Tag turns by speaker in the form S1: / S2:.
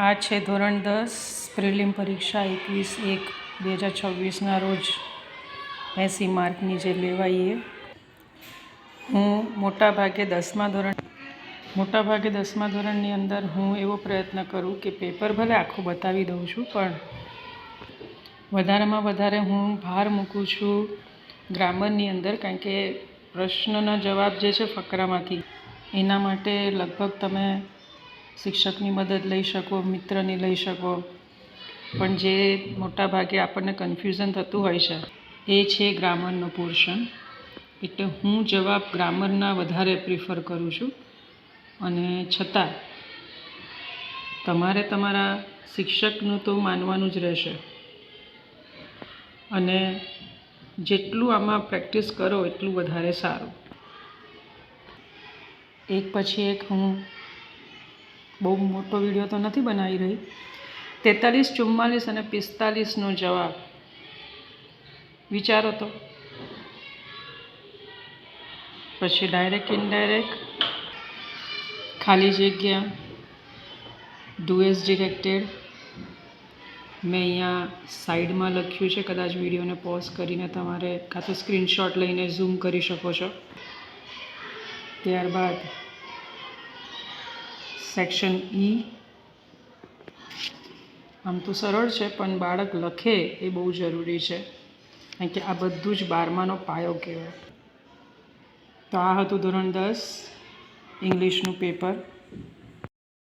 S1: આ છે ધોરણ 10 પ્રિલિમ પરીક્ષા 21/1/2026ના રોજ 80 માર્કની જે લેવાઈ એ હું મોટાભાગે દસમા ધોરણની અંદર હું એવો પ્રયત્ન કરું કે પેપર ભલે આખું બતાવી દઉં છું, પણ વધારેમાં વધારે હું ભાર મૂકું છું ગ્રામરની અંદર, કારણ કે પ્રશ્નના જવાબ જે છે ફકરામાંથી, એના માટે લગભગ તમે શિક્ષકની મદદ લઈ શકો, મિત્રની લઈ શકો, પણ જે મોટા ભાગે આપણને કન્ફ્યુઝન થતું હોય છે એ છે ગ્રામરનો પોર્શન. એટલે હું જવાબ ગ્રામરના વધારે પ્રિફર કરું છું. અને છતાં તમારે તમારા શિક્ષકનું તો માનવાનું જ રહેશે, અને જેટલું આમાં પ્રેક્ટિસ કરો એટલું વધારે સારું. એક પછી એક હું બહુ મોટો વિડીયો તો નથી બનાવી રહી. 43, 44 અને 45નો જવાબ વિચારો તો. પછી ડાયરેક્ટ ઇનડાયરેક્ટ, ખાલી જગ્યા, ડુ એઝ ડિરેક્ટેડ. મેં અહીંયા સાઈડમાં લખ્યું છે, કદાચ વિડીયોને પોઝ કરીને તમારે કાં તો સ્ક્રીનશોટ લઈને ઝૂમ કરી શકો છો. ત્યારબાદ સેક્શન ઈ. આમ તો સરળ છે, પણ બાળક લખે એ બહુ જરૂરી છે, કારણ કે આ બધું જ 12માનો પાયો કહેવાય. તો આ હતું ધોરણ 10 ઇંગ્લિશનું પેપર.